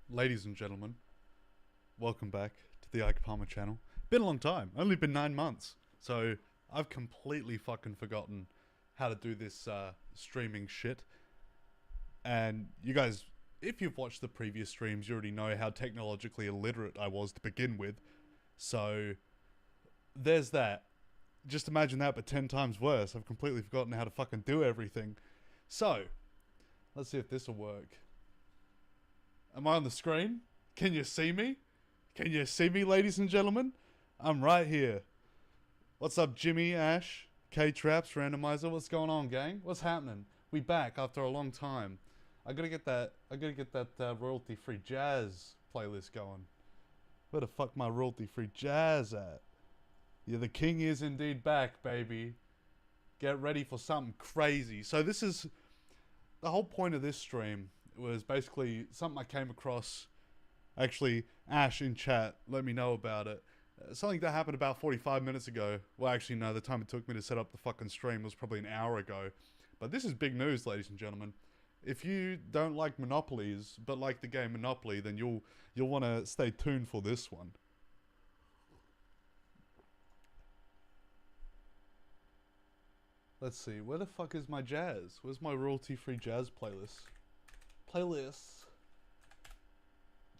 Ladies and gentlemen, welcome back to the Ike Palmer channel. Been a long time, only been 9 months. So I've completely fucking forgotten how to do this streaming shit. And you guys, if you've watched the previous streams, you already know how technologically illiterate I was to begin with. So there's that. Just imagine that, but 10 times worse. I've completely forgotten how to fucking do everything. So, let's see if this will work. Am I on the screen? Can you see me? Can you see me, ladies and gentlemen? I'm right here. What's up, Jimmy, Ash, K-Traps, Randomizer? What's going on, gang? What's happening? We back after a long time. I gotta get that royalty-free jazz playlist going. Where the fuck my royalty-free jazz at? Yeah, the king is indeed back, baby. Get ready for something crazy. So this is the whole point of this stream. Was basically something I came across. Actually, Ash in chat let me know about it. Something that happened about 45 minutes ago. Well, actually, no, the time it took me to set up the fucking stream was probably an hour ago. But this is big news, ladies and gentlemen. If you don't like Monopolies, but like the game Monopoly, then you'll want to stay tuned for this one. Let's see, where the fuck is my jazz? Where's my royalty-free jazz playlist? Playlists.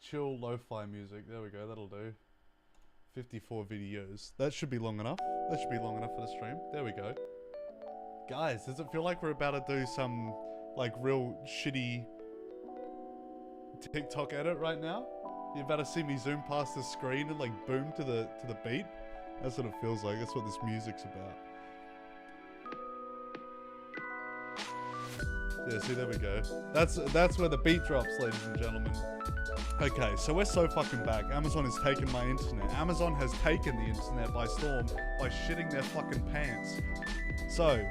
Chill lo-fi music. There we go, that'll do. 54 videos. That should be long enough. That should be long enough for the stream. There we go. Guys, does it feel like we're about to do some, like, real shitty TikTok edit right now? You're about to see me zoom past the screen and, like, boom to the beat? That's what it feels like. That's what this music's about. Yeah, see, there we go. That's where the beat drops, ladies and gentlemen. Okay, so we're so fucking back. Amazon has taken my internet. Amazon has taken the internet by storm by shitting their fucking pants. So,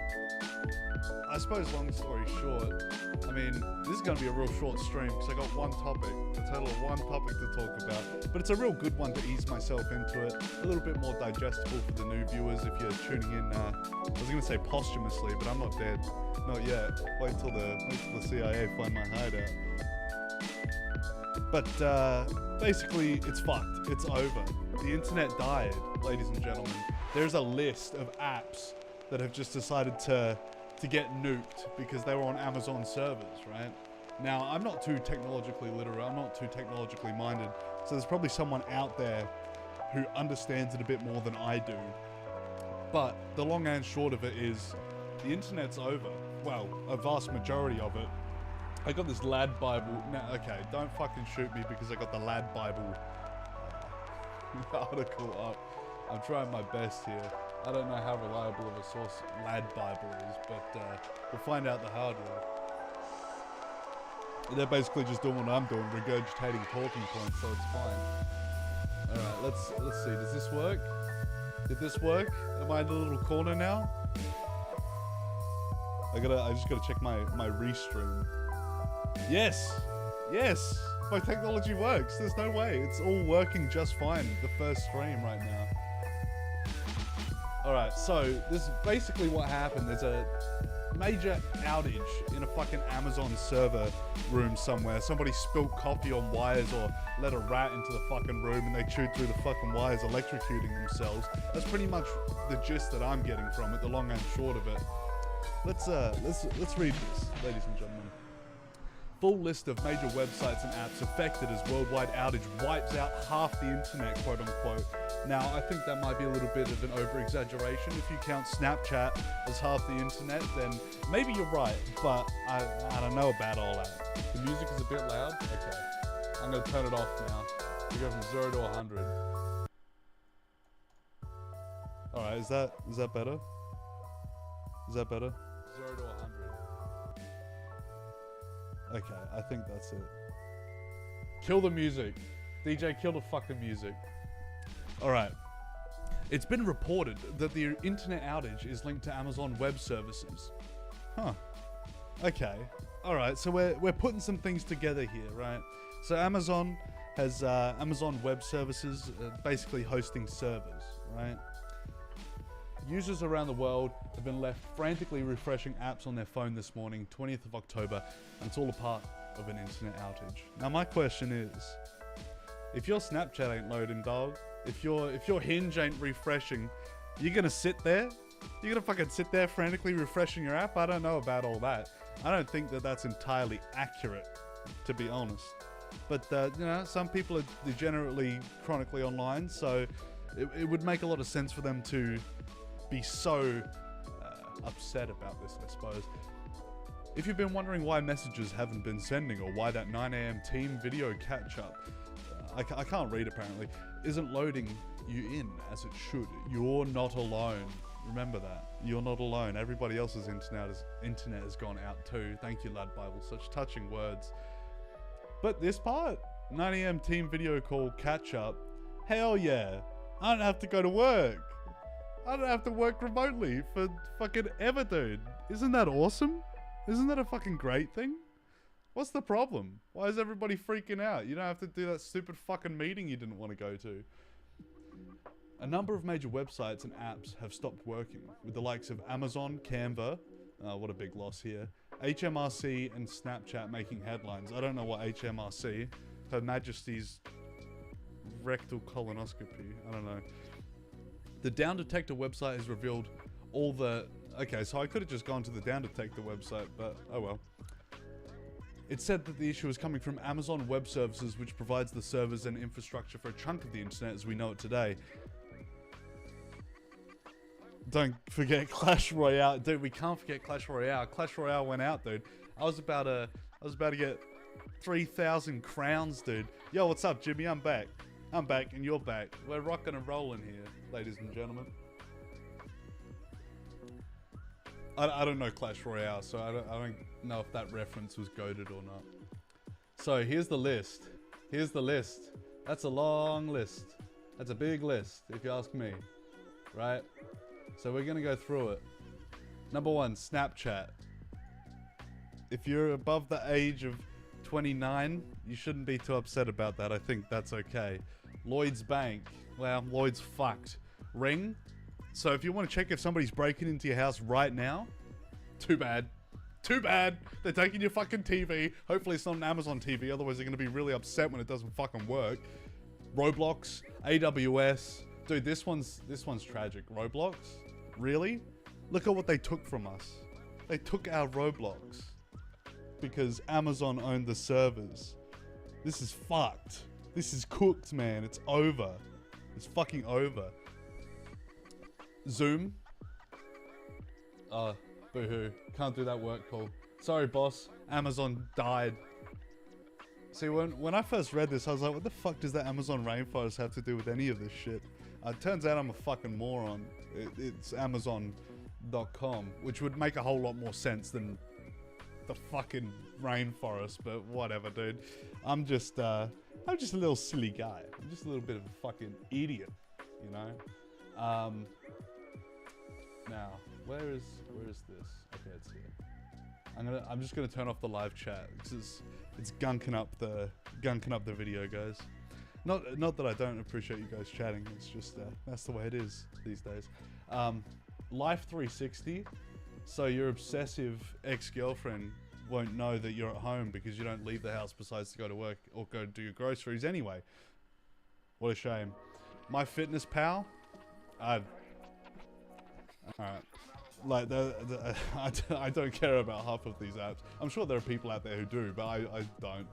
I suppose long story short, I mean, this is going to be a real short stream because I got one topic, a total of one topic to talk about. But it's a real good one to ease myself into it. A little bit more digestible for the new viewers if you're tuning in, I was going to say posthumously, but I'm not dead. Not yet. Wait till the CIA find my hideout. But basically, it's fucked. It's over. The internet died, ladies and gentlemen. There's a list of apps that have just decided to get nuked because they were on Amazon servers, right? Now, I'm not too technologically literate. I'm not too technologically minded. So there's probably someone out there who understands it a bit more than I do. But the long and short of it is the internet's over. Well, a vast majority of it. I got this Lad Bible. Now, okay, don't fucking shoot me because I got the Lad Bible article up. I'm trying my best here. I don't know how reliable of a source Lad Bible is, but we'll find out the hard way. They're basically just doing what I'm doing, regurgitating talking points, so it's fine. Alright, let's see. Does this work? Did this work? Am I in the little corner now? I just gotta check my restream. Yes! Yes! My technology works. There's no way. It's all working just fine. The first stream right now. Alright, so this is basically what happened. There's a major outage in a fucking Amazon server room somewhere. Somebody spilled coffee on wires or let a rat into the fucking room and they chewed through the fucking wires, electrocuting themselves. That's pretty much the gist that I'm getting from it, the long and short of it. Let's read this, ladies and gentlemen. Full list of major websites and apps affected as worldwide outage wipes out half the internet, quote unquote. Now, I think that might be a little bit of an over-exaggeration. If you count Snapchat as half the internet, then maybe you're right, but I don't know about all that. The music is a bit loud? Okay. I'm gonna turn it off now. We go from 0 to 100. Alright, is that better? Is that better? 0 to 100. Okay, I think that's it. Kill the music. DJ, kill the fucking music. Alright. It's been reported that the internet outage is linked to Amazon Web Services. Huh. Okay. Alright, so we're putting some things together here, right? So Amazon has Amazon Web Services, basically hosting servers, right? Users around the world have been left frantically refreshing apps on their phone this morning, 20th of October, and it's all apart of an internet outage. Now my question is, if your Snapchat ain't loading, dog, if your Hinge ain't refreshing, you're gonna sit there? You're gonna fucking sit there frantically refreshing your app? I don't know about all that. I don't think that that's entirely accurate, to be honest. But, you know, some people are degenerately chronically online, so it would make a lot of sense for them to be so upset about this, I suppose. If you've been wondering why messages haven't been sending or why that 9 AM team video catch-up, I can't read apparently, isn't loading you in as it should. You're not alone. Remember that. You're not alone. Everybody else's internet has gone out too. Thank you, Lad Bible. Such touching words. But this part, 9 AM team video call catch-up, hell yeah. I don't have to go to work. I don't have to work remotely for fucking ever, dude. Isn't that awesome? Isn't that a fucking great thing? What's the problem? Why is everybody freaking out? You don't have to do that stupid fucking meeting you didn't want to go to. A number of major websites and apps have stopped working, with the likes of Amazon, Canva, what a big loss here, HMRC and Snapchat making headlines. I don't know what HMRC, Her Majesty's Rectal Colonoscopy, I don't know. The Down Detector website has revealed all the... Okay, so I could have just gone to the Down Detector website, but oh well. It said that the issue is coming from Amazon Web Services, which provides the servers and infrastructure for a chunk of the internet as we know it today. Don't forget Clash Royale. Dude, we can't forget Clash Royale. Clash Royale went out, dude. I was about to get 3,000 crowns, dude. Yo, what's up, Jimmy? I'm back. I'm back and you're back. We're rocking and rolling here, ladies and gentlemen. I don't know Clash Royale, so I don't know if that reference was goated or not. So here's the list. Here's the list. That's a long list. That's a big list, if you ask me. Right? So we're gonna go through it. Number 1, Snapchat. If you're above the age of 29, you shouldn't be too upset about that. I think that's okay. Lloyd's Bank. Well, Lloyd's fucked. Ring. So if you want to check if somebody's breaking into your house right now, too bad. Too bad. They're taking your fucking TV. Hopefully it's not an Amazon TV, otherwise they're going to be really upset when it doesn't fucking work. Roblox, AWS. Dude, this one's tragic. Roblox? Really? Look at what they took from us. They took our Roblox because Amazon owned the servers. This is fucked. This is cooked, man. It's over. It's fucking over. Zoom. Boo-hoo. Can't do that work call. Sorry, boss. Amazon died. See, when I first read this, I was like, what the fuck does the Amazon rainforest have to do with any of this shit? It turns out I'm a fucking moron. It's Amazon.com, which would make a whole lot more sense than the fucking rainforest, but whatever, dude. I'm just a little silly guy. I'm just a little bit of a fucking idiot, you know? Now, where is this? Okay, it's here. I'm just gonna turn off the live chat because it's gunking up the video, guys. Not that I don't appreciate you guys chatting. It's just that's the way it is these days. Life 360. So your obsessive ex-girlfriend won't know that you're at home because you don't leave the house besides to go to work or go do your groceries anyway. What a shame. MyFitnessPal. Alright. Like, I don't care about half of these apps. I'm sure there are people out there who do, but I don't.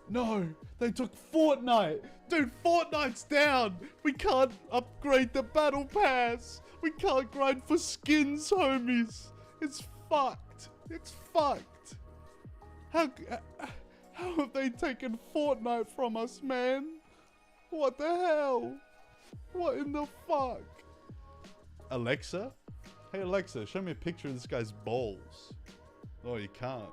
No! They took Fortnite! Dude, Fortnite's down! We can't upgrade the battle pass! We can't grind for skins, homies! It's fucked! It's fucked! How have they taken Fortnite from us, man? What the hell? What in the fuck? Alexa? Hey Alexa, show me a picture of this guy's balls. Oh, you can't.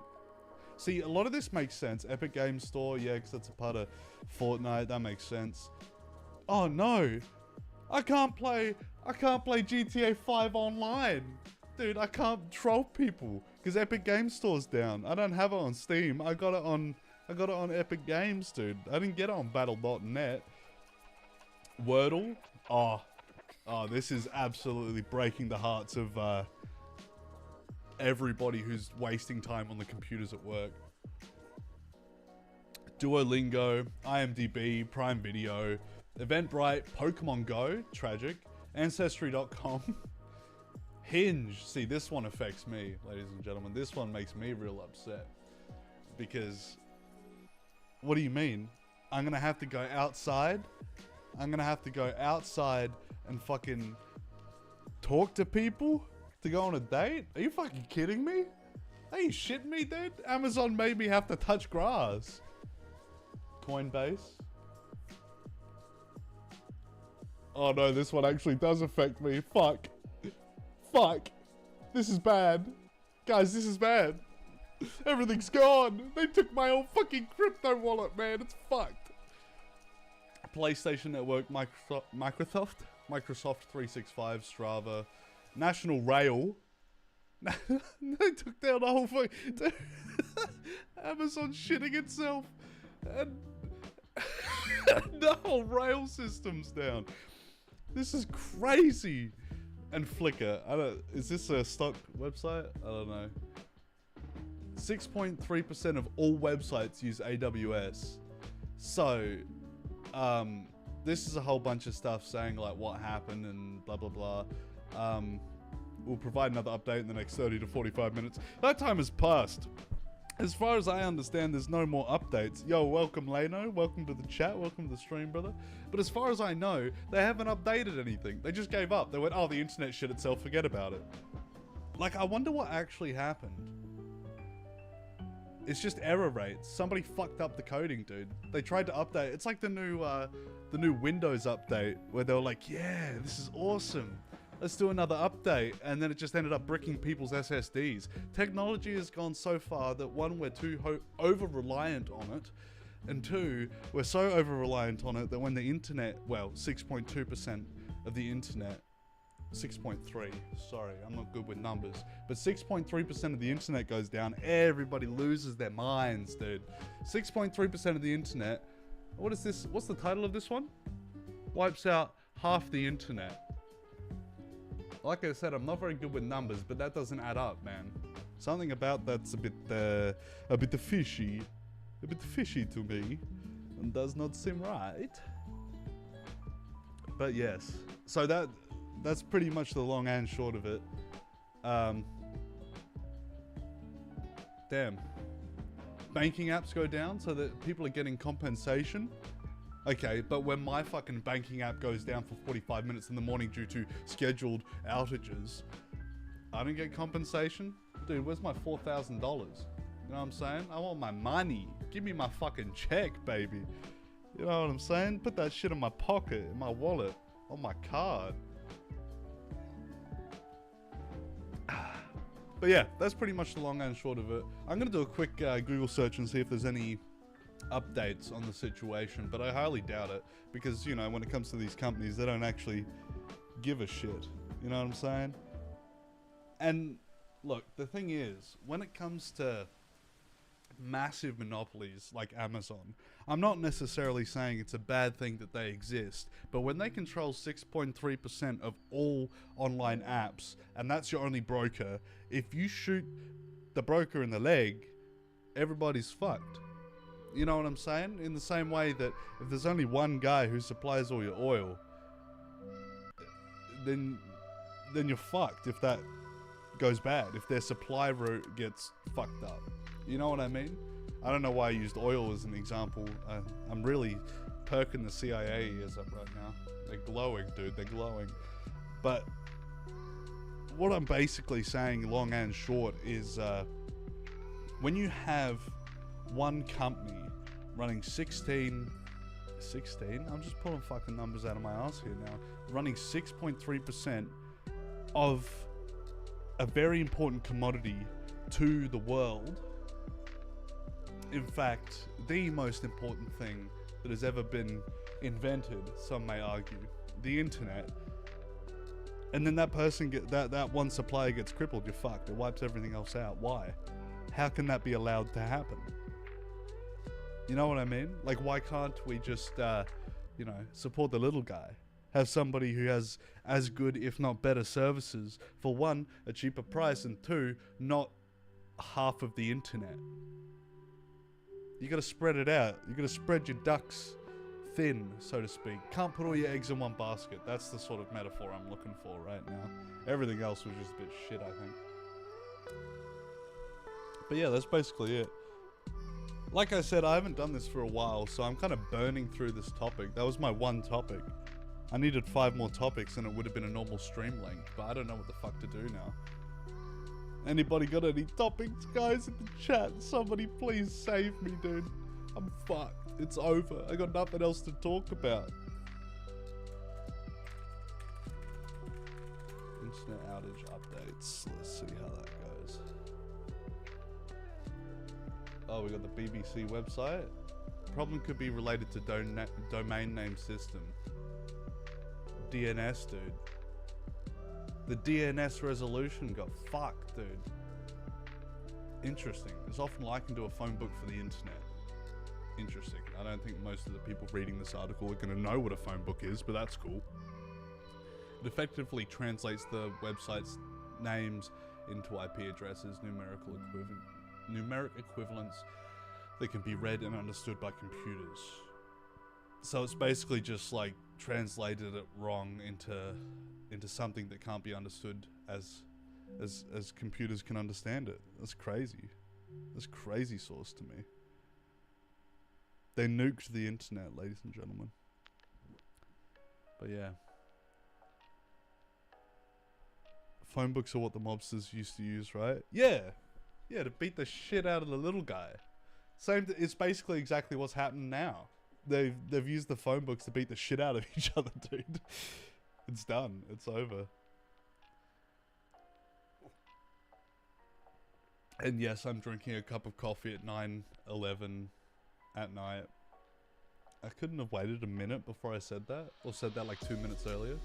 See, a lot of this makes sense. Epic Games Store, yeah, because that's a part of Fortnite. That makes sense. Oh no, I can't play GTA 5 online, dude. I can't troll people because Epic Games Store's down. I don't have it on Steam. I got it on Epic Games, dude. I didn't get it on Battle.net. Wordle. Oh, this is absolutely breaking the hearts of everybody who's wasting time on the computers at work. Duolingo, IMDb, Prime Video, Eventbrite, Pokemon Go, tragic, Ancestry.com, Hinge. See, this one affects me, ladies and gentlemen. This one makes me real upset. Because, what do you mean? I'm gonna have to go outside? I'm gonna have to go outside and fucking talk to people to go on a date? Are you fucking kidding me? Are you shitting me, dude? Amazon made me have to touch grass. Coinbase. Oh no, this one actually does affect me. Fuck. Fuck. This is bad. Guys, this is bad. Everything's gone. They took my old fucking crypto wallet, man. It's fucked. PlayStation Network, Microsoft 365, Strava, National Rail. They took down the whole fucking... Amazon shitting itself. And the whole rail system's down. This is crazy. And Flickr. Is this a stock website? I don't know. 6.3% of all websites use AWS. So, this is a whole bunch of stuff saying like what happened and blah blah blah. We'll provide another update in the next 30 to 45 minutes. That time has passed. As far as I understand, there's no more updates. Yo, welcome Leno, welcome to the chat, welcome to the stream, brother. But as far as I know, they haven't updated anything. They just gave up. They went, oh, the internet shit itself, forget about it. Like, I wonder what actually happened. It's just error rates. Somebody fucked up the coding, dude. They tried to update. It's like the new Windows update where they were like, yeah, this is awesome. Let's do another update. And then it just ended up bricking people's SSDs. Technology has gone so far that one, we're too over-reliant on it. And two, we're so over-reliant on it that when the internet, well, 6.2% of the internet, 6.3, sorry, I'm not good with numbers, but 6.3% of the internet goes down, everybody loses their minds, dude. 6.3% of the internet, what is this, what's the title of this one? Wipes out half the internet. Like I said, I'm not very good with numbers, but that doesn't add up, man. Something about that's a bit fishy to me, and does not seem right. But yes, so that's pretty much the long and short of it. Damn. Banking apps go down so that people are getting compensation. Okay, but when my fucking banking app goes down for 45 minutes in the morning due to scheduled outages, I don't get compensation? Dude, where's my $4,000? You know what I'm saying? I want my money. Give me my fucking check, baby. You know what I'm saying? Put that shit in my pocket, in my wallet, on my card. But yeah, that's pretty much the long and short of it. I'm going to do a quick Google search and see if there's any updates on the situation, but I highly doubt it because, you know, when it comes to these companies, they don't actually give a shit. You know what I'm saying? And look, the thing is, when it comes to massive monopolies like Amazon, I'm not necessarily saying it's a bad thing that they exist, but when they control 6.3% of all online apps, and that's your only broker, if you shoot the broker in the leg, everybody's fucked. You know what I'm saying? In the same way that if there's only one guy who supplies all your oil, then you're fucked if that goes bad, if their supply route gets fucked up. You know what I mean? I don't know why I used oil as an example. I'm really perking the CIA ears up right now. They're glowing, dude. They're glowing. But what I'm basically saying, long and short, is when you have one company running 16, I'm just pulling fucking numbers out of my ass here now, running 6.3% of a very important commodity to the world. In fact, the most important thing that has ever been invented, some may argue, the internet. And then that person that one supplier gets crippled, you're fucked. It wipes everything else out. Why? How can that be allowed to happen? You know what I mean? Like, why can't we just, you know, support the little guy? Have somebody who has as good, if not better, services for one, a cheaper price, and two, not half of the internet. You gotta spread it out. You gotta spread your ducks thin, so to speak. Can't put all your eggs in one basket. That's the sort of metaphor I'm looking for right now. Everything else was just a bit shit, I think. But yeah, that's basically it. Like I said, I haven't done this for a while, so I'm kind of burning through this topic. That was my one topic. I needed 5 more topics and it would have been a normal stream length, but I don't know what the fuck to do now. Anybody got any topics, guys, in the chat? Somebody please save me, dude. I'm fucked. It's over. I got nothing else to talk about. Internet outage updates. Let's see how that goes. Oh, we got the BBC website. Problem could be related to domain name system. DNS, dude. The DNS resolution got fucked, dude. Interesting. It's often likened to a phone book for the internet. Interesting. I don't think most of the people reading this article are going to know what a phone book is, but that's cool. It effectively translates the website's names into IP addresses, numeric equivalents that can be read and understood by computers. So it's basically just like translated it wrong into something that can't be understood as computers can understand it. That's crazy. That's crazy source to me. They nuked the internet, ladies and gentlemen. But yeah. Phone books are what the mobsters used to use, right? Yeah. Yeah, to beat the shit out of the little guy. It's basically exactly what's happening now. They've used the phone books to beat the shit out of each other, dude. It's done. It's over. And yes, I'm drinking a cup of coffee at 9:11 at night. I couldn't have waited a minute before I said that. Or said that like 2 minutes earlier.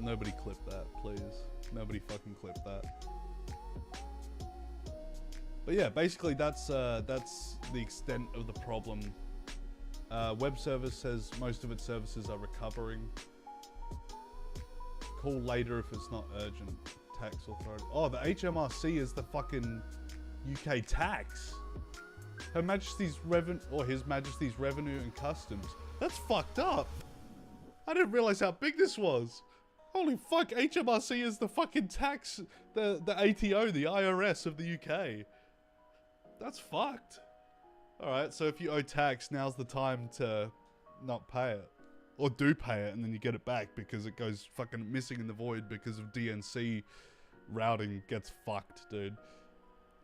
Nobody clip that, please. Nobody fucking clip that. But yeah, basically that's the extent of the problem. Web service says most of its services are recovering. Call later if it's not urgent. Tax authority. Oh, the HMRC is the fucking UK tax. Her Majesty's His Majesty's Revenue and Customs. That's fucked up. I didn't realize how big this was. Holy fuck, HMRC is the fucking tax, the ATO, the IRS of the UK. That's fucked. Alright, so if you owe tax, now's the time to not pay it. Or do pay it and then you get it back because it goes fucking missing in the void because of DNC routing gets fucked, dude.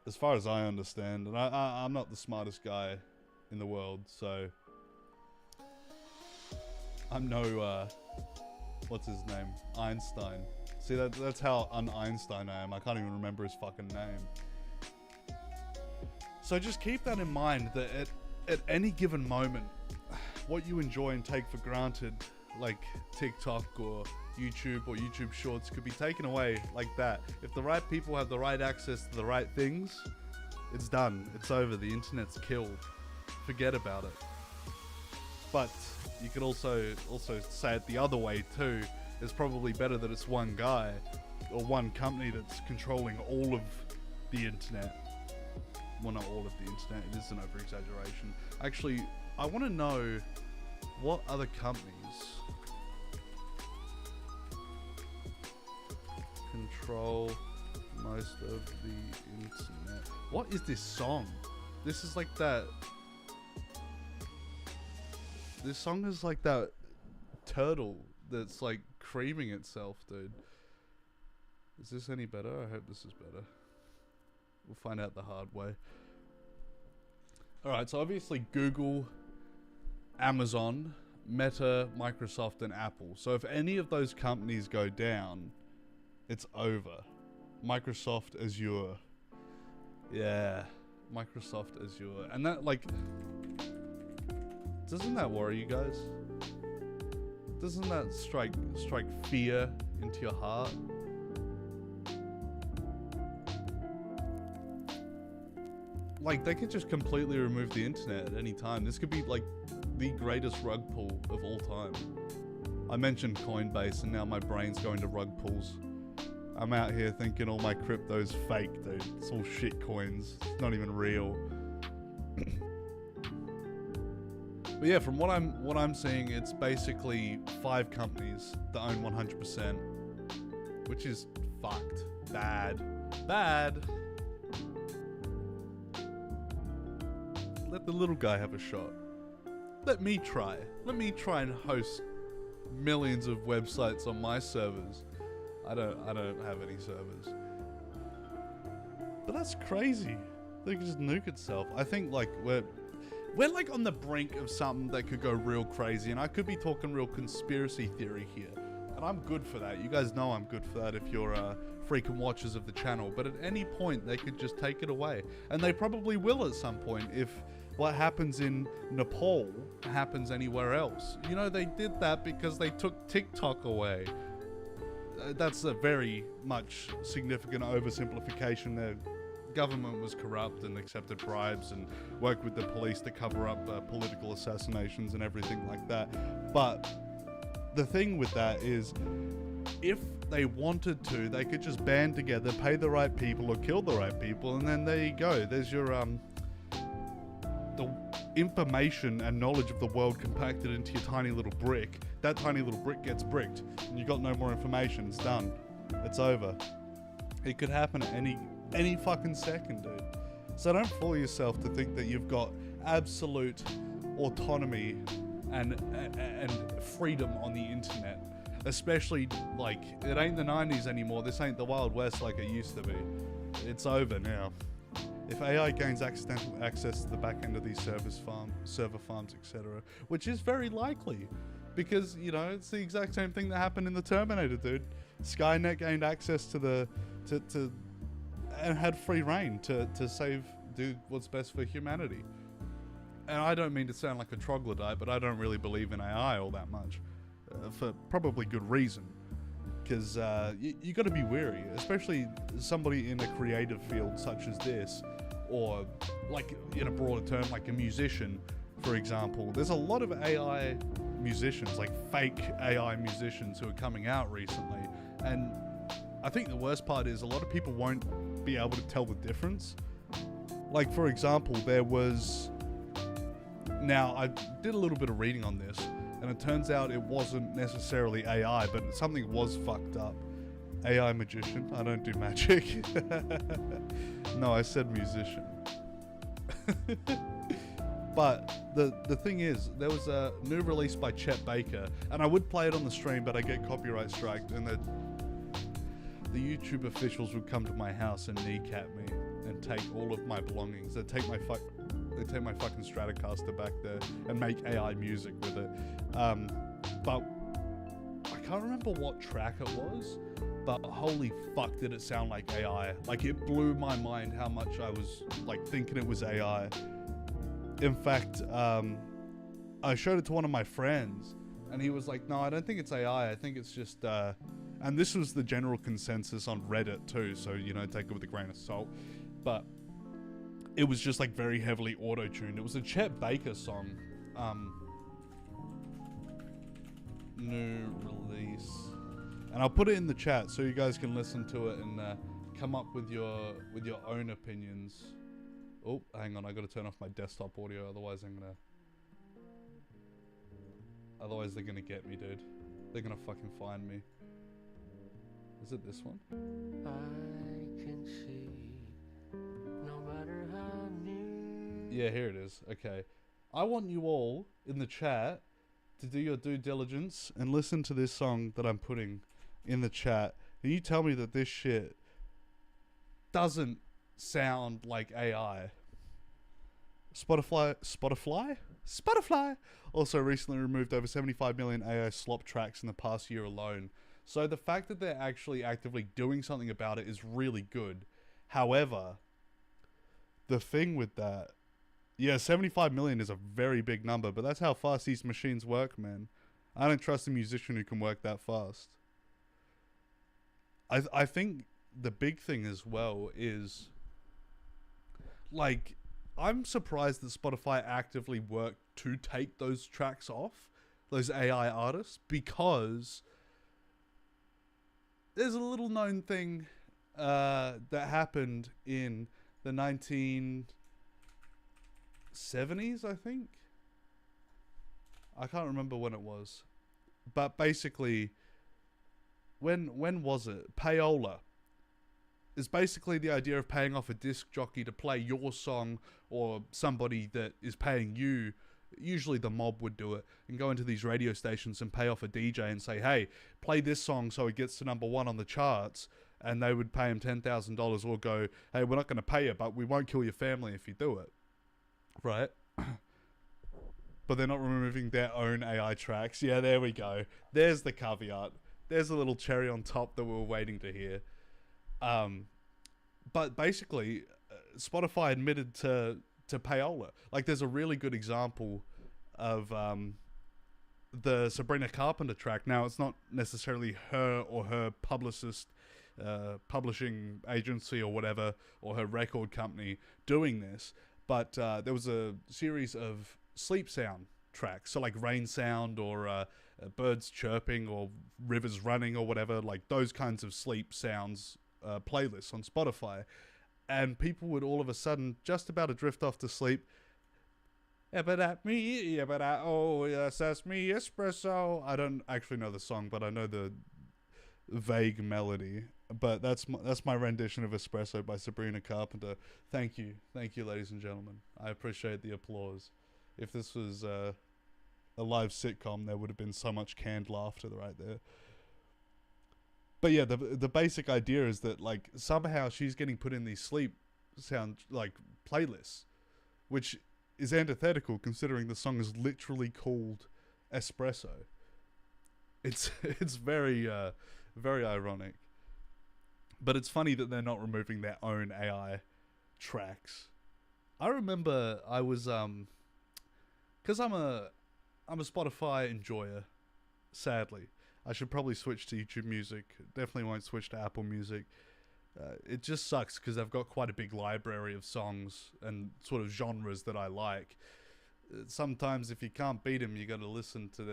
As far as I understand, and I'm not the smartest guy in the world, so I'm no, what's his name? Einstein. See, that's how un-Einstein I am. I can't even remember his fucking name. So just keep that in mind, that at any given moment, what you enjoy and take for granted, like TikTok or YouTube Shorts, could be taken away like that. If the right people have the right access to the right things, it's done. It's over. The internet's killed. Forget about it. But you could also say it the other way too. It's probably better that it's one guy or one company that's controlling all of the internet. Well, not all of the internet. It is an over-exaggeration. Actually, I want to know what other companies control most of the internet. What is this song? This is like that. This song is like that turtle that's like creaming itself, dude. Is this any better? I hope this is better. We'll find out the hard way. Alright, so obviously Google, Amazon, Meta, Microsoft, and Apple. So if any of those companies go down, it's over. Microsoft Azure. Yeah, Microsoft Azure. And that, like, doesn't that worry you guys? Doesn't that strike fear into your heart? Like, they could just completely remove the internet at any time. This could be, like, the greatest rug pull of all time. I mentioned Coinbase, and now my brain's going to rug pulls. I'm out here thinking all my crypto's fake, dude. It's all shit coins. It's not even real. But yeah, from what I'm seeing, it's basically 5 companies that own 100%, which is fucked. Bad. Let the little guy have a shot. Let me try and host millions of websites on my servers. I don't have any servers. But that's crazy. They can just nuke itself. I think like we're like on the brink of something that could go real crazy, and I could be talking real conspiracy theory here. And I'm good for that. You guys know I'm good for that if you're freaking watchers of the channel. But at any point, they could just take it away. And they probably will at some point if what happens in Nepal happens anywhere else. You know, they did that because they took TikTok away. That's a very much significant oversimplification. The government was corrupt and accepted bribes and worked with the police to cover up political assassinations and everything like that. But the thing with that is, if they wanted to, they could just band together, pay the right people or kill the right people, and then there you go. There's your the information and knowledge of the world compacted into your tiny little brick. That tiny little brick gets bricked, and you got no more information. It's done. It's over. It could happen at any fucking second, dude. So don't fool yourself to think that you've got absolute autonomy and freedom on the internet. Especially, like, it ain't the 90s anymore. This ain't the Wild West like it used to be. It's over now. If AI gains accidental access to the back end of these server farms, etc., which is very likely, because, you know, it's the exact same thing that happened in the Terminator, dude. Skynet gained access to and had free reign to do what's best for humanity. And I don't mean to sound like a troglodyte, but I don't really believe in AI all that much, for probably good reason. Because you got to be wary, especially somebody in a creative field such as this, or like in a broader term, like a musician, for example. There's a lot of AI musicians, like fake AI musicians, who are coming out recently, and I think the worst part is a lot of people won't be able to tell the difference. Like, for example, there was... Now, I did a little bit of reading on this, and it turns out it wasn't necessarily AI, but something was fucked up. AI magician. I don't do magic. No, I said musician. But the thing is, there was a new release by Chet Baker, and I would play it on the stream, but I get copyright striked, and the YouTube officials would come to my house and kneecap me and take all of my belongings. They'd take my fucking Stratocaster back there and make AI music with it. But I can't remember what track it was, but holy fuck did it sound like AI. Like, it blew my mind how much I was like thinking it was AI. In fact, I showed it to one of my friends, and he was like, no, I don't think it's AI. I think it's just, and this was the general consensus on Reddit too, so, you know, take it with a grain of salt. But it was just like very heavily auto-tuned. It was a Chet Baker song. New release. And I'll put it in the chat so you guys can listen to it and come up with your own opinions. Oh, hang on, I gotta turn off my desktop audio, otherwise they're gonna get me, dude. They're gonna fucking find me. Is it this one? I can see, no matter how new. Yeah, here it is. Okay. I want you all in the chat to do your due diligence and listen to this song that I'm putting in the chat. And you tell me that this shit doesn't sound like AI. Spotify also recently removed over 75 million AI slop tracks in the past year alone. So the fact that they're actually actively doing something about it is really good. However, the thing with that, yeah, 75 million is a very big number, but that's how fast these machines work, man. I don't trust a musician who can work that fast. I think the big thing as well is, like, I'm surprised that Spotify actively worked to take those tracks off, those AI artists, because there's a little known thing that happened in the 70s, I think. I can't remember when it was, but basically, when was it? Payola is basically the idea of paying off a disc jockey to play your song, or somebody that is paying you. Usually the mob would do it and go into these radio stations and pay off a DJ and say, hey, play this song so it gets to number one on the charts. And they would pay him $10,000 or go, hey, we're not going to pay you, but we won't kill your family if you do it. Right? But they're not removing their own AI tracks. Yeah, there we go. There's the caveat. There's a little cherry on top that we were waiting to hear. But basically, Spotify admitted to payola. Like, there's a really good example of the Sabrina Carpenter track. Now, it's not necessarily her or her publicist, publishing agency or whatever, or her record company doing this, but there was a series of sleep sound tracks, so like rain sound or birds chirping or rivers running or whatever, like those kinds of sleep sounds playlists on Spotify. And people would all of a sudden just about to drift off to sleep. Oh, yes, that's me, espresso. I don't actually know the song, but I know the vague melody. But that's my rendition of Espresso by Sabrina Carpenter. Thank you, ladies and gentlemen. I appreciate the applause. If this was a live sitcom, there would have been so much canned laughter right there. But yeah, the basic idea is that, like, somehow she's getting put in these sleep sound, like, playlists, which is antithetical considering the song is literally called Espresso. It's very very ironic. But it's funny that they're not removing their own AI tracks. I remember I was cuz I'm a Spotify enjoyer, sadly. I should probably switch to YouTube Music. Definitely won't switch to Apple Music. It just sucks because I've got quite a big library of songs and sort of genres that I like. Sometimes if you can't beat them, you got to listen to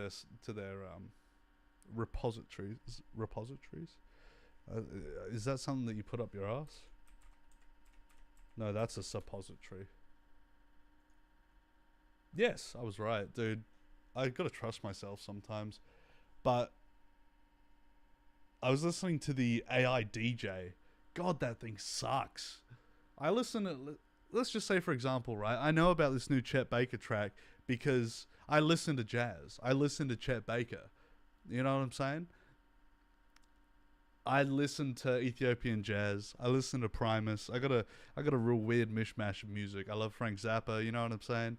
their repositories. Is that something that you put up your ass? No, that's a suppository. Yes, I was right, dude. I gotta trust myself sometimes. But I was listening to the AI DJ. God, that thing sucks. I listen to, let's just say, for example, right? I know about this new Chet Baker track because I listen to jazz. I listen to Chet Baker. You know what I'm saying? I listen to Ethiopian jazz. I listen to Primus. I got a real weird mishmash of music. I love Frank Zappa. You know what I'm saying?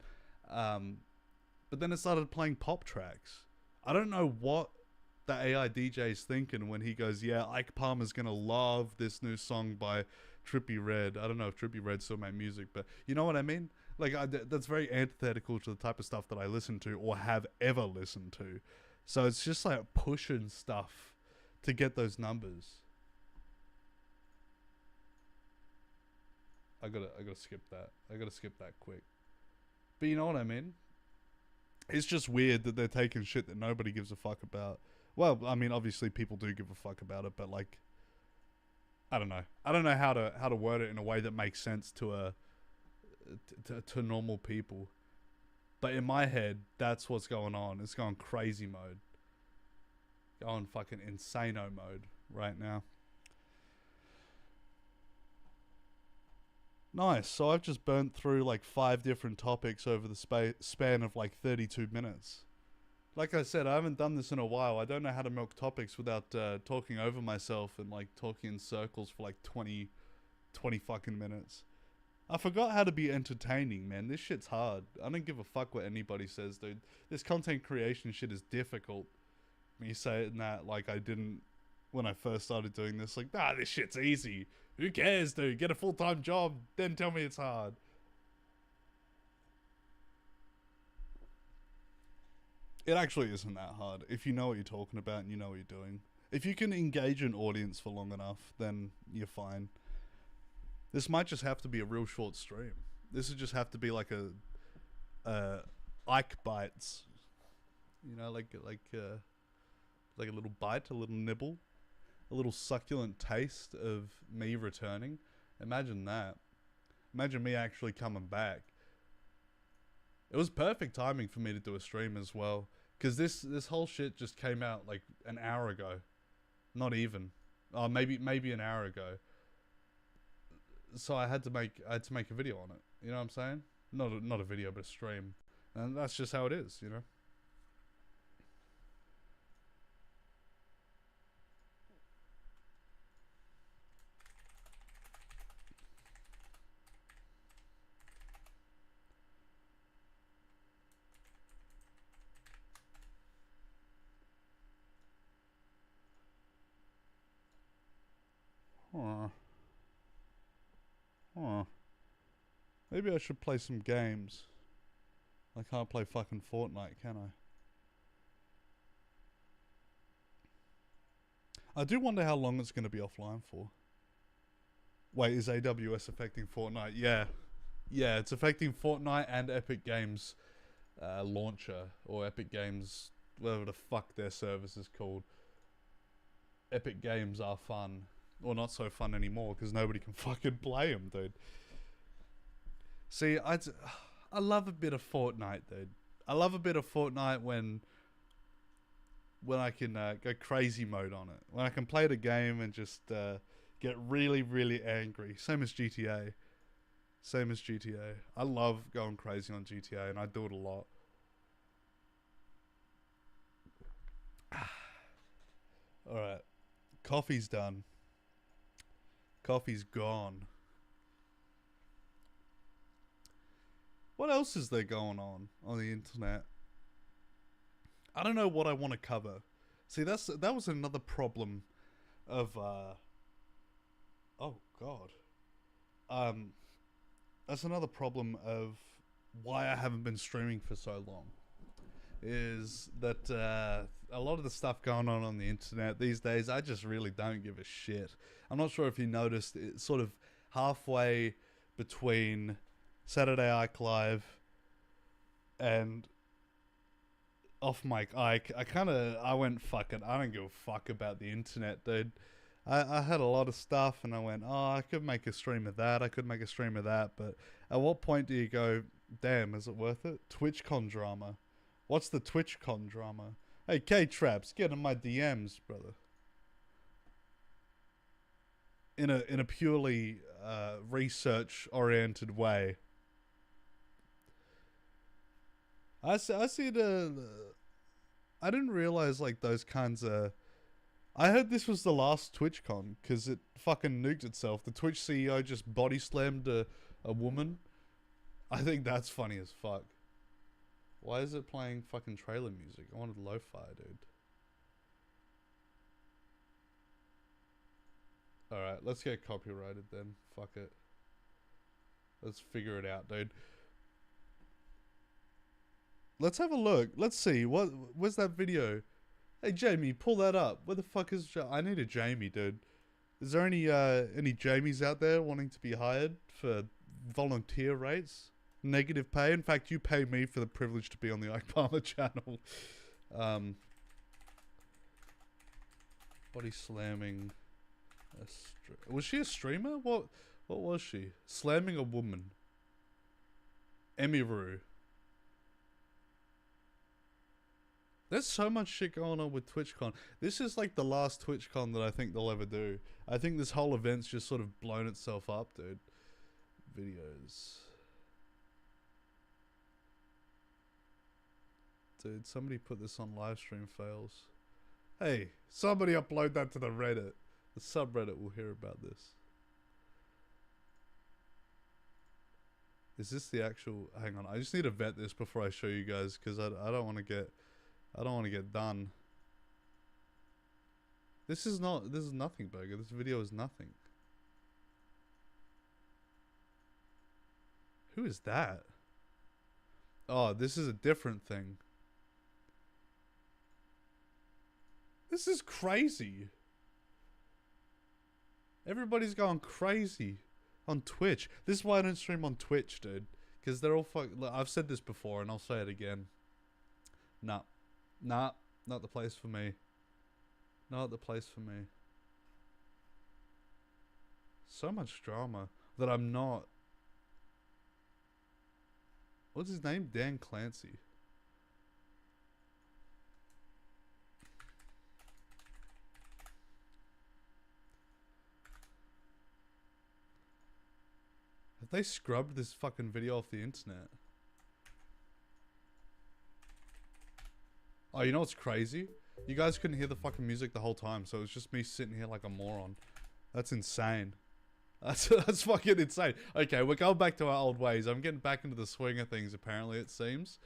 But then it started playing pop tracks. I don't know what the AI DJ is thinking when he goes, yeah, Ike Palmer's gonna love this new song by Trippie Redd. I don't know if Trippie Redd still make music, but you know what I mean? Like, that's very antithetical to the type of stuff that I listen to or have ever listened to. So it's just like pushing stuff to get those numbers. I gotta skip that. I gotta skip that quick. But you know what I mean? It's just weird that they're taking shit that nobody gives a fuck about. Well, I mean, obviously people do give a fuck about it, but like, I don't know. I don't know how to word it in a way that makes sense to to normal people. But in my head, that's what's going on. It's going crazy mode. Going fucking insano mode right now. Nice. So I've just burnt through like 5 different topics over the span of like 32 minutes. Like I said, I haven't done this in a while. I don't know how to milk topics without talking over myself and like talking in circles for like 20 fucking minutes. I forgot how to be entertaining, man. This shit's hard. I don't give a fuck what anybody says, dude. This content creation shit is difficult. Me saying that like I didn't when I first started doing this. Like, nah, this shit's easy. Who cares, dude? Get a full-time job, then tell me it's hard. It actually isn't that hard if you know what you're talking about and you know what you're doing. If you can engage an audience for long enough, then you're fine. This might just have to be a real short stream. This would just have to be like a Ike Bites. You know, like a little bite, a little nibble, a little succulent taste of me returning. Imagine that. Imagine me actually coming back. It was perfect timing for me to do a stream as well, because this whole shit just came out like an hour ago, not even, maybe an hour ago. So I had to make a video on it. You know what I'm saying? Not a video, but a stream, and that's just how it is, you know. Huh. Huh. Maybe I should play some games. I can't play fucking Fortnite, can I? I do wonder how long it's going to be offline for. Wait, is AWS affecting Fortnite? Yeah. Yeah, it's affecting Fortnite and Epic Games launcher, or Epic Games, whatever the fuck their service is called. Epic Games are fun. Or not so fun anymore, because nobody can fucking play them, dude. See, I love a bit of Fortnite, dude. I love a bit of Fortnite when I can go crazy mode on it. When I can play the game and just get really, really angry. Same as GTA. Same as GTA. I love going crazy on GTA, and I do it a lot. Alright. Coffee's done. Coffee's gone. What else is there going on the internet? I don't know what I want to cover. See, that was another problem of oh god. That's another problem of why I haven't been streaming for so long. Is that a lot of the stuff going on the internet these days, I just really don't give a shit. I'm not sure if you noticed, it's sort of halfway between Saturday Ike Live and Off Mic Ike, I went, fuck it, I don't give a fuck about the internet, dude. I had a lot of stuff, and I went, oh, I could make a stream of that, I could make a stream of that, but at what point do you go, damn, is it worth it? TwitchCon drama. What's the TwitchCon drama? Hey, K-Traps, get in my DMs, brother. In a purely research-oriented way. I see I didn't realize, like, those kinds of... I heard this was the last TwitchCon, because it fucking nuked itself. The Twitch CEO just body slammed a woman. I think that's funny as fuck. Why is it playing fucking trailer music? I wanted lo-fi, dude. Alright, let's get copyrighted then. Fuck it. Let's figure it out, dude. Let's have a look. Let's see. Where's that video? Hey, Jamie, pull that up. Where the fuck is... I need a Jamie, dude. Is there any Jamies out there wanting to be hired for volunteer rates? Negative pay? In fact, you pay me for the privilege to be on the Ike Palmer channel. Body slamming... Was she a streamer? What was she? Slamming a woman. Emiru. There's so much shit going on with TwitchCon. This is like the last TwitchCon that I think they'll ever do. I think this whole event's just sort of blown itself up, dude. Videos. Dude, somebody put this on livestream fails. Hey, somebody upload that to the Reddit. The subreddit will hear about this. Is this the actual... Hang on, I just need to vet this before I show you guys, because I don't want to get... I don't want to get done. This is nothing, Burger. This video is nothing. Who is that? Oh, this is a different thing. This is crazy. Everybody's going crazy on Twitch. This is why I don't stream on Twitch, dude. Because they're all I've said this before, and I'll say it again. Nah. Nah, not the place for me. Not the place for me. So much drama that I'm not... What's his name? Dan Clancy. Have they scrubbed this fucking video off the internet? Oh, you know what's crazy? You guys couldn't hear the fucking music the whole time, so it was just me sitting here like a moron. That's insane. That's fucking insane. Okay, we're going back to our old ways. I'm getting back into the swing of things, apparently, it seems.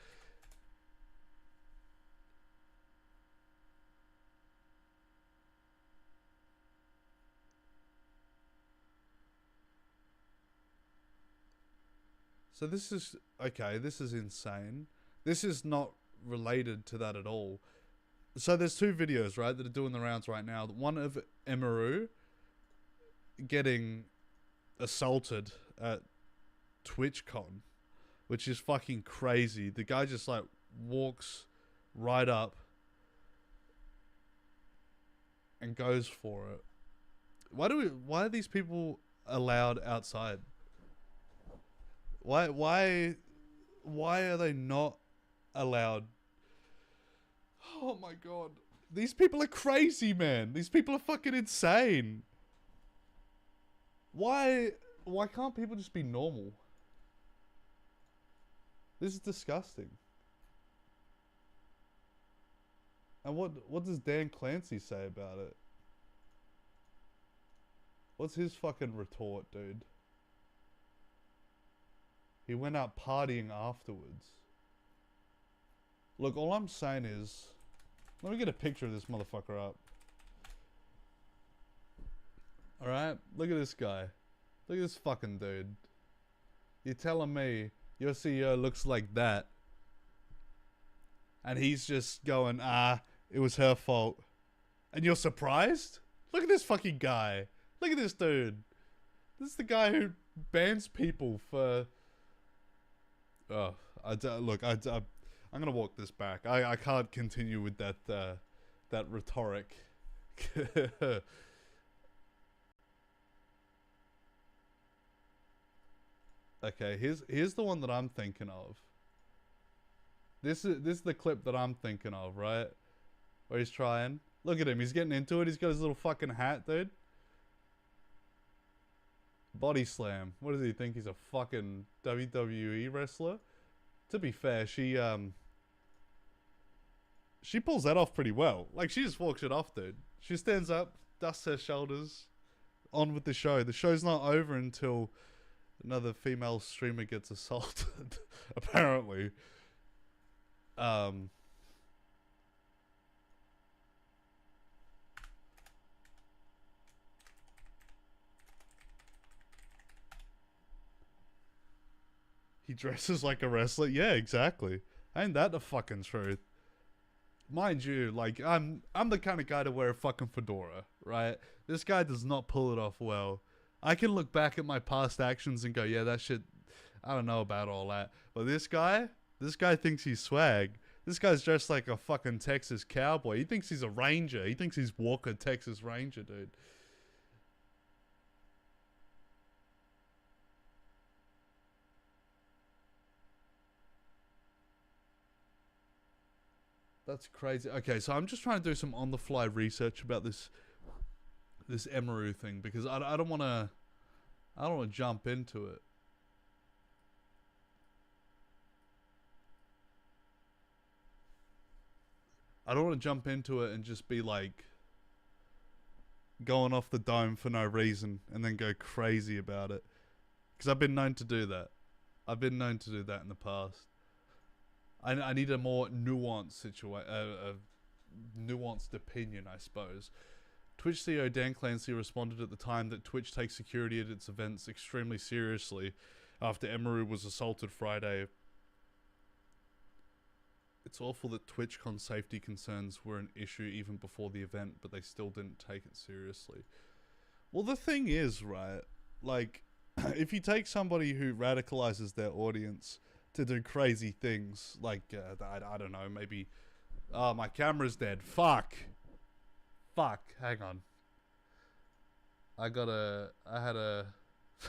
So this is... Okay, this is insane. This is not related to that at all. So there's two videos, right, that are doing the rounds right now. One of Emeru getting assaulted at TwitchCon, which is fucking crazy. The guy just like walks right up and goes for it. Why are these people allowed outside? Why are they not allowed? Oh my god. These people are crazy, man. These people are fucking insane. Why can't people just be normal? This is disgusting. And what does Dan Clancy say about it? What's his fucking retort, dude? He went out partying afterwards. Look, all I'm saying is... Let me get a picture of this motherfucker up. Alright? Look at this guy. Look at this fucking dude. You're telling me your CEO looks like that. And he's just going, it was her fault. And you're surprised? Look at this fucking guy. Look at this dude. This is the guy who bans people for... Oh, look, I'm gonna walk this back. I can't continue with that that rhetoric. Okay, here's the one that I'm thinking of. This is the clip that I'm thinking of, right? Where he's trying. Look at him, he's getting into it. He's got his little fucking hat, dude. Body slam. What does he think? He's a fucking WWE wrestler? To be fair, she pulls that off pretty well. Like, she just walks it off, dude. She stands up, dusts her shoulders, on with the show. The show's not over until another female streamer gets assaulted, apparently. He dresses like a wrestler? Yeah, exactly. Ain't that the fucking truth? Mind you, like, I'm the kind of guy to wear a fucking fedora, right? This guy does not pull it off well. I can look back at my past actions and go, yeah, that shit, I don't know about all that. But this guy thinks he's swag. This guy's dressed like a fucking Texas cowboy. He thinks he's a ranger. He thinks he's Walker, Texas Ranger, dude. That's crazy. Okay, so I'm just trying to do some on-the-fly research about this Emeru thing, because I don't want to jump into it. I don't want to jump into it and just be like going off the dome for no reason and then go crazy about it, because I've been known to do that. I've been known to do that in the past. I need a more nuanced nuanced opinion, I suppose. Twitch CEO Dan Clancy responded at the time that Twitch takes security at its events extremely seriously after Emeru was assaulted Friday. It's awful that TwitchCon safety concerns were an issue even before the event, but they still didn't take it seriously. Well, the thing is, right, like, if you take somebody who radicalizes their audience to do crazy things, like, I don't know, maybe, oh, my camera's dead, fuck, hang on, I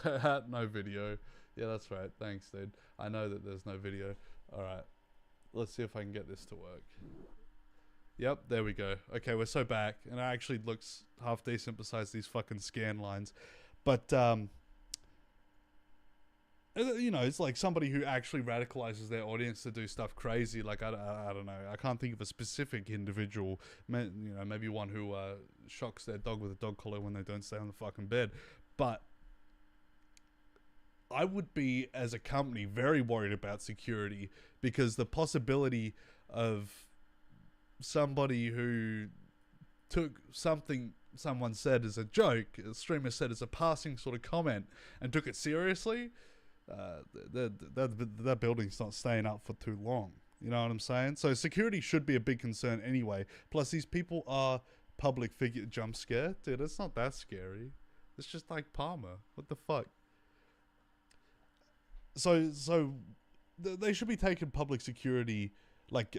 had no video, Yeah, that's right. Thanks, dude. I know that there's no video. Alright. Let's see if I can get this to work. Yep, there we go. Okay, we're so back. And it actually looks half decent besides these fucking scan lines. But, you know, it's like somebody who actually radicalizes their audience to do stuff crazy. Like, I don't know. I can't think of a specific individual. You know, maybe one who shocks their dog with a dog collar when they don't stay on the fucking bed. But I would be, as a company, very worried about security because the possibility of somebody who took something someone said as a joke, a streamer said as a passing sort of comment, and took it seriously, that building's not staying up for too long. You know what I'm saying? So security should be a big concern anyway. Plus, these people are public figure. Jump scare? Dude, it's not that scary. It's just like Palmer. What the fuck? So they should be taking public security, like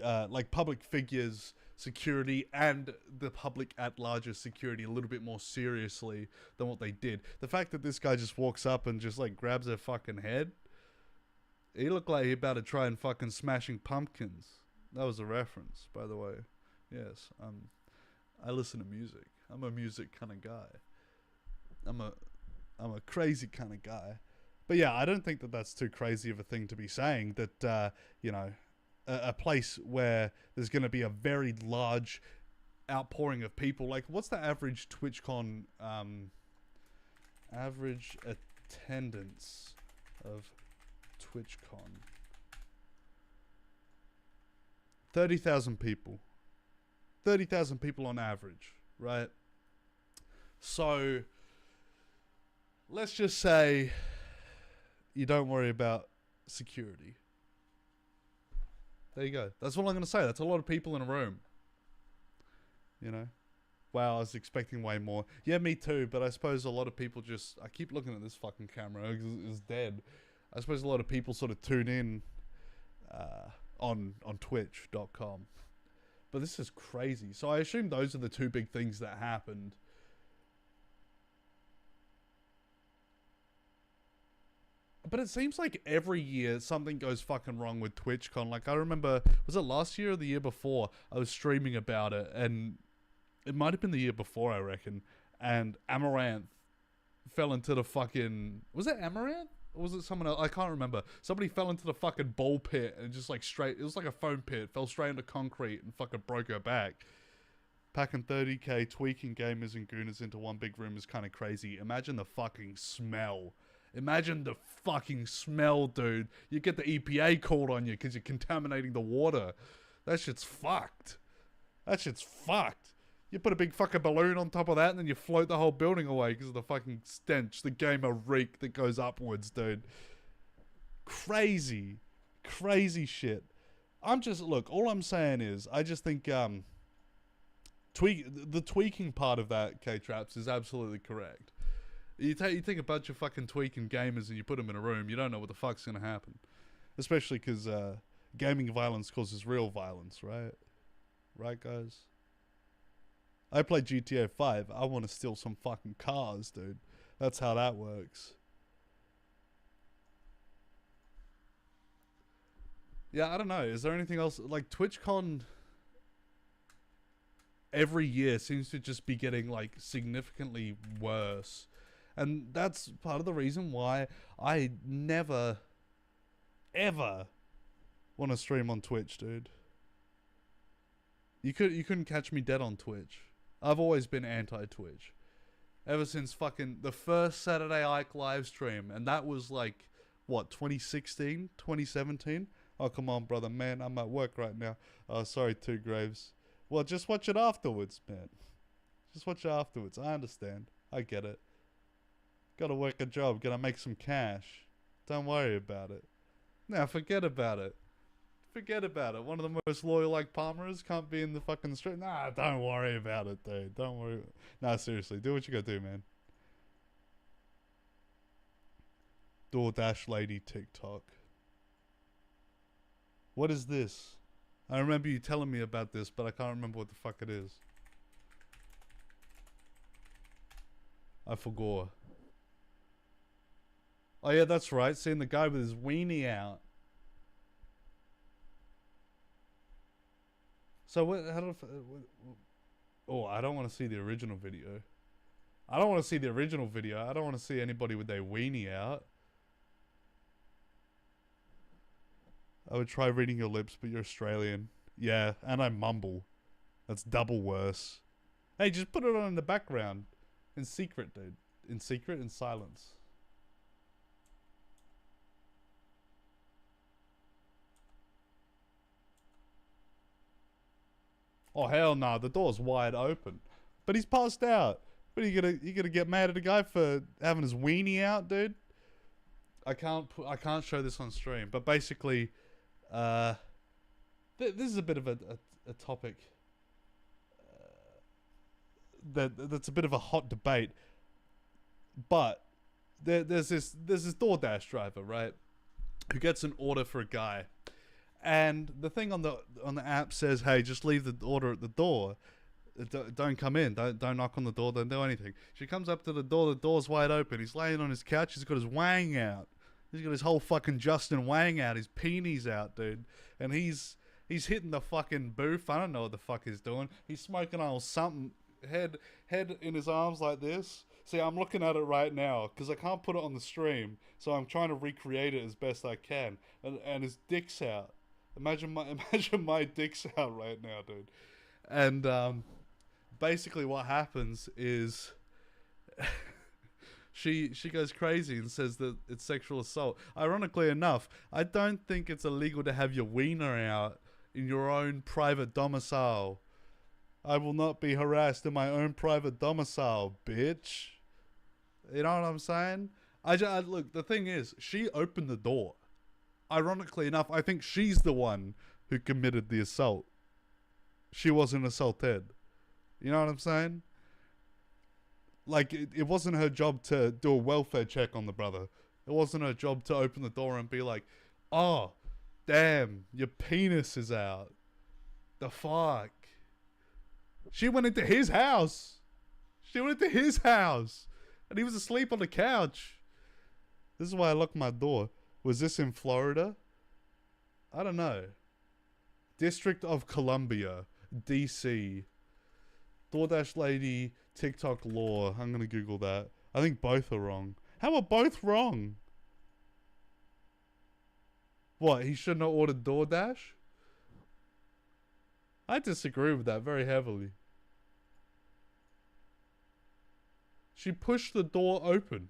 public figures security and the public at large's security a little bit more seriously than what they did. The fact that this guy just walks up and just like grabs their fucking head, he looked like he about to try and fucking Smashing Pumpkins. That was a reference, by the way. Yes, I listen to music. I'm a music kind of guy. I'm a crazy kind of guy. But yeah, I don't think that that's too crazy of a thing to be saying, that, you know, a place where there's going to be a very large outpouring of people. Like, what's the average TwitchCon, average attendance of TwitchCon? 30,000 people. 30,000 people on average, right? So, let's just say you don't worry about security. There you go. That's all I'm going to say. That's a lot of people in a room. You know? Wow, I was expecting way more. Yeah, me too, but I suppose a lot of people just... I keep looking at this fucking camera. It's dead. I suppose a lot of people sort of tune in on twitch.com. But this is crazy. So I assume those are the two big things that happened. But it seems like every year something goes fucking wrong with TwitchCon. Like, I remember, was it last year or the year before? I was streaming about it, and it might have been the year before, I reckon. And Amaranth fell into the fucking... Was it Amaranth? Or was it someone else? I can't remember. Somebody fell into the fucking ball pit and just like straight... It was like a foam pit. Fell straight into concrete and fucking broke her back. Packing 30k, tweaking gamers and gooners into one big room is kind of crazy. Imagine the fucking smell. Imagine the fucking smell, dude. You get the EPA called on you because you're contaminating the water. That shit's fucked. That shit's fucked. You put a big fucking balloon on top of that and then you float the whole building away because of the fucking stench, the gamer reek that goes upwards, dude. Crazy. Crazy shit. Look, all I'm saying is, I just think, the tweaking part of that, K-Traps, is absolutely correct. You take a bunch of fucking tweaking gamers and you put them in a room, you don't know what the fuck's going to happen. Especially because gaming violence causes real violence, right? Right, guys? I play GTA 5. I want to steal some fucking cars, dude. That's how that works. Yeah, I don't know. Is there anything else? Like, TwitchCon every year seems to just be getting, like, significantly worse. And that's part of the reason why I never, ever want to stream on Twitch, dude. You couldn't catch me dead on Twitch. I've always been anti-Twitch. Ever since fucking the first Saturday Ike live stream. And that was like, what, 2016? 2017? Oh, come on, brother. Man, I'm at work right now. Oh, sorry, Two Graves. Well, just watch it afterwards, man. Just watch it afterwards. I understand. I get it. Gotta work a job, gotta make some cash. Don't worry about it. Now, forget about it. Forget about it. One of the most loyal like Palmers can't be in the fucking street. Nah, don't worry about it, dude. Don't worry. Nah, seriously, do what you gotta do, man. DoorDash lady TikTok. What is this? I remember you telling me about this, but I can't remember what the fuck it is. I forgot. Oh yeah, that's right. Seeing the guy with his weenie out. So what? How do? Oh, I don't want to see the original video. I don't want to see the original video. I don't want to see anybody with their weenie out. I would try reading your lips, but you're Australian. Yeah, and I mumble. That's double worse. Hey, just put it on in the background. In secret, dude. In secret, in silence. Oh hell no, the door's wide open. But he's passed out. But you gonna get mad at a guy for having his weenie out, dude? I can't show this on stream, but basically, this is a bit of a topic that's a bit of a hot debate. But there's this DoorDash driver, right, who gets an order for a guy, and the thing on the app says, "Hey, just leave the order at the door. Don't come in. Don't knock on the door. Don't do anything." She comes up to the door. The door's wide open. He's laying on his couch. He's got his wang out. He's got his whole fucking Justin Wang out. His peenies out, dude. And he's hitting the fucking booth. I don't know what the fuck he's doing. He's smoking on something. Head in his arms like this. See, I'm looking at it right now because I can't put it on the stream. So I'm trying to recreate it as best I can. And his dick's out. Imagine my dick's out right now, dude. And basically what happens is she goes crazy and says that it's sexual assault. Ironically enough, I don't think it's illegal to have your wiener out in your own private domicile. I will not be harassed in my own private domicile, bitch. You know what I'm saying? Look, the thing is, she opened the door. Ironically enough, I think she's the one who committed the assault. She wasn't assaulted. You know what I'm saying? Like, it wasn't her job to do a welfare check on the brother. It wasn't her job to open the door and be like, "Oh, damn, your penis is out. The fuck." She went into his house. And he was asleep on the couch. This is why I locked my door. Was this in Florida? I don't know. District of Columbia, DC. DoorDash lady, TikTok law. I'm gonna Google that. I think both are wrong. How are both wrong? What, he shouldn't have ordered DoorDash? I disagree with that very heavily. She pushed the door open.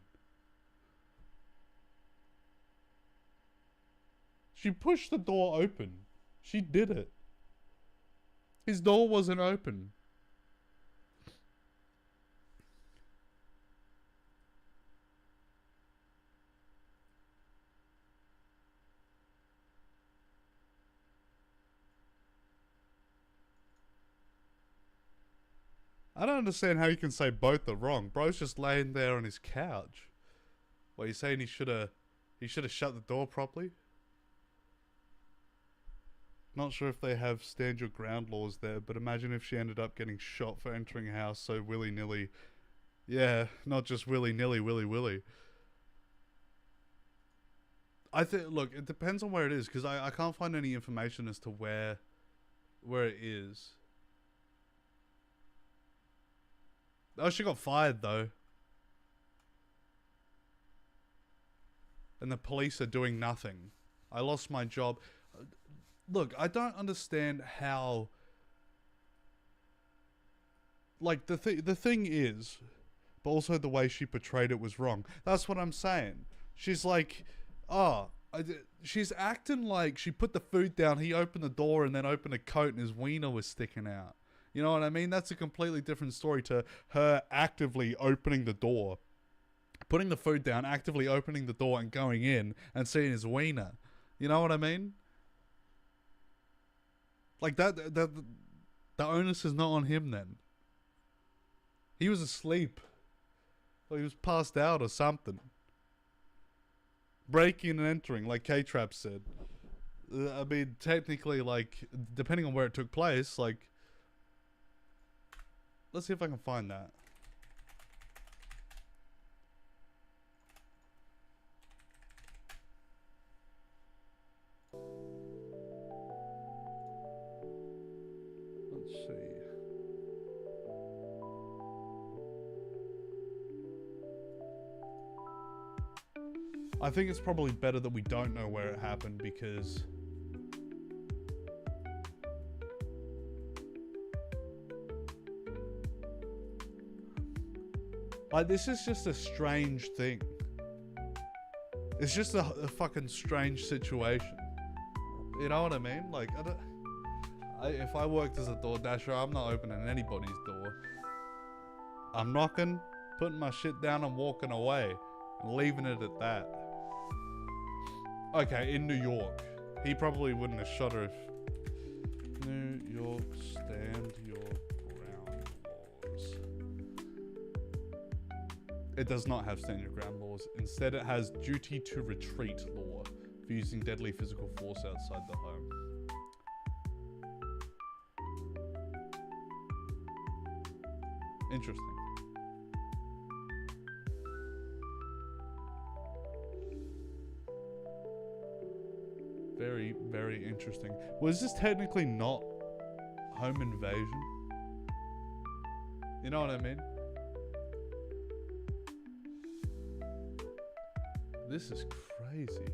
She pushed the door open. She did it. His door wasn't open. I don't understand how you can say both are wrong. Bro's just laying there on his couch. What, you saying he should have shut the door properly? Not sure if they have stand your ground laws there, but imagine if she ended up getting shot for entering a house so willy-nilly. Yeah, not just willy-nilly, willy-willy. I think, look, it depends on where it is, because I can't find any information as to where it is. Oh, she got fired, though. And the police are doing nothing. I lost my job. Look, I don't understand how... Like, the thing is... But also the way she portrayed it was wrong. That's what I'm saying. She's like... Oh... she's acting like she put the food down, he opened the door and then opened a coat and his wiener was sticking out. You know what I mean? That's a completely different story to her actively opening the door, putting the food down, actively opening the door and going in and seeing his wiener. You know what I mean? Like the onus is not on him then. He was asleep. Or he was passed out or something. Breaking and entering, like K-Trap said. I mean, technically, like, depending on where it took place, like... Let's see if I can find that. I think it's probably better that we don't know where it happened, because like, this is just a strange thing. It's just a fucking strange situation. You know what I mean? Like, if I worked as a DoorDasher, I'm not opening anybody's door. I'm knocking, putting my shit down and walking away, and leaving it at that. Okay, in New York. He probably wouldn't have shot her if... New York, stand your ground laws. It does not have stand your ground laws. Instead, it has duty to retreat law for using deadly physical force outside the home. Interesting. Very, very interesting. Was this technically not home invasion? You know what I mean? This is crazy.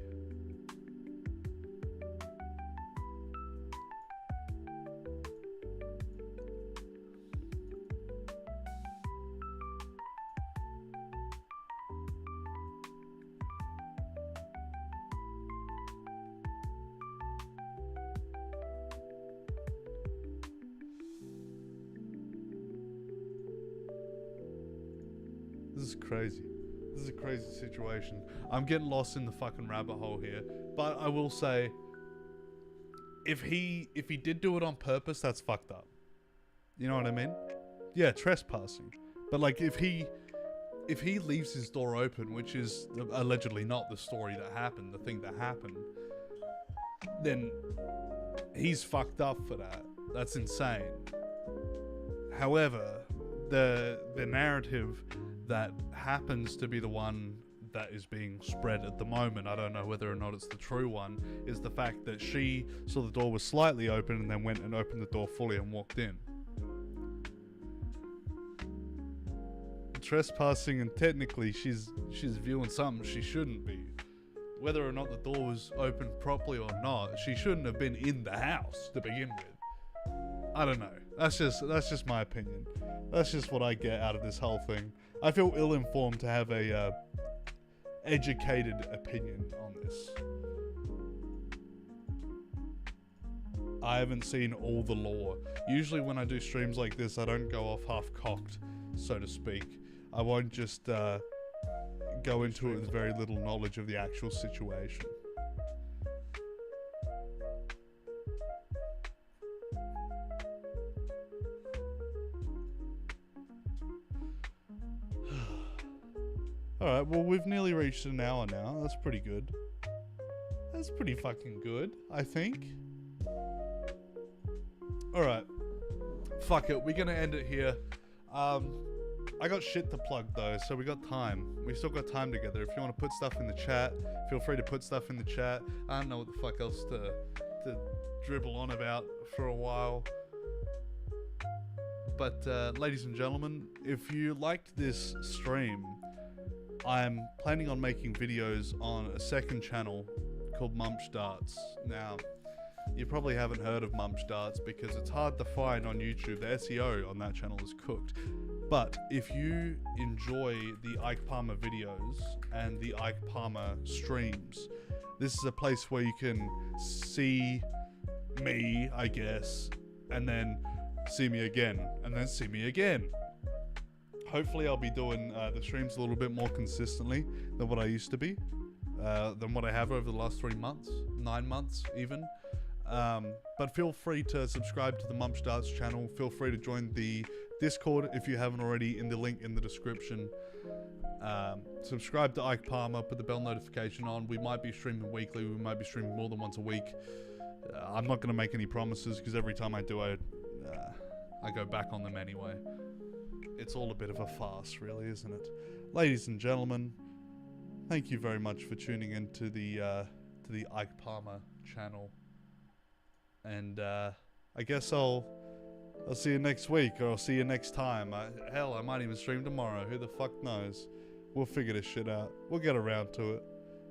This is crazy. This is a crazy situation. I'm getting lost in the fucking rabbit hole here. But I will say, if he did do it on purpose, that's fucked up. You know what I mean? Yeah, trespassing. But like, if he leaves his door open, which is allegedly not the story that happened, the thing that happened, then he's fucked up for that. That's insane. However, the narrative that happens to be the one that is being spread at the moment, I don't know whether or not it's the true one, is the fact that she saw the door was slightly open and then went and opened the door fully and walked in. Trespassing, and technically she's viewing something she shouldn't be. Whether or not the door was open properly or not, she shouldn't have been in the house to begin with. I don't know. That's just my opinion. That's just what I get out of this whole thing. I feel ill-informed to have a educated opinion on this. I haven't seen all the lore. Usually when I do streams like this, I don't go off half-cocked, so to speak. I won't just go into it with very little knowledge of the actual situation. Alright, well, we've nearly reached an hour now. That's pretty good. That's pretty fucking good, I think. Alright. Fuck it, we're gonna end it here. I got shit to plug though, so we got time. We still got time together. If you want to put stuff in the chat, feel free to put stuff in the chat. I don't know what the fuck else to dribble on about for a while. But, ladies and gentlemen, if you liked this stream, I'm planning on making videos on a second channel called Mumch Darts. Now, you probably haven't heard of Mumch Darts because it's hard to find on YouTube. The SEO on that channel is cooked. But if you enjoy the Ike Palmer videos and the Ike Palmer streams, this is a place where you can see me, I guess, and then see me again, and then see me again. Hopefully I'll be doing the streams a little bit more consistently than what I used to be, than what I have over the last 3 months, 9 months even. But feel free to subscribe to the Mumch Darts channel. Feel free to join the Discord if you haven't already, in the link in the description. Subscribe to Ike Palmer, put the bell notification on. We might be streaming weekly, we might be streaming more than once a week. I'm not going to make any promises because every time I do, I go back on them anyway. It's all a bit of a farce, really, isn't it? Ladies and gentlemen, thank you very much for tuning in to the Ike Palmer channel. And I guess I'll see you next week, or I'll see you next time. Hell, I might even stream tomorrow. Who the fuck knows? We'll figure this shit out. We'll get around to it.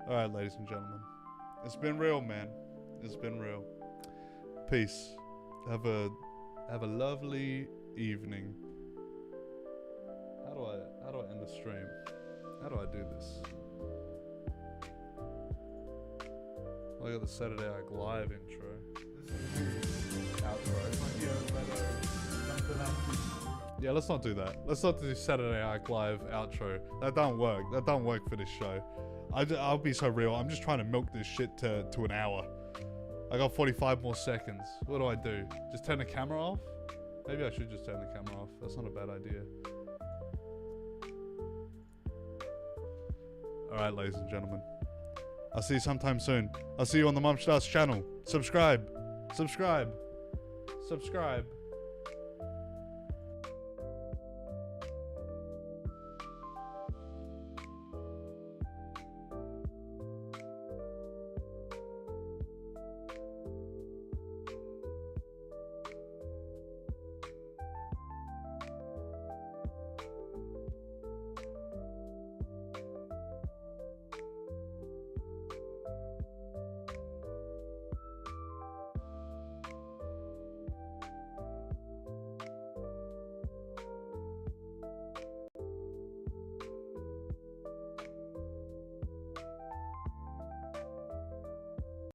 Alright, ladies and gentlemen. It's been real, man. It's been real. Peace. Have a lovely evening. How do I end the stream? How do I do this? I got the Saturday Arc Live intro. Outro. Yeah, let's not do that. Let's not do Saturday Arc Live outro. That don't work. That don't work for this show. I'll be so real. I'm just trying to milk this shit to an hour. I got 45 more seconds. What do I do? Just turn the camera off? Maybe I should just turn the camera off. That's not a bad idea. Alright, ladies and gentlemen. I'll see you sometime soon. I'll see you on the Mumstars channel. Subscribe. Subscribe. Subscribe.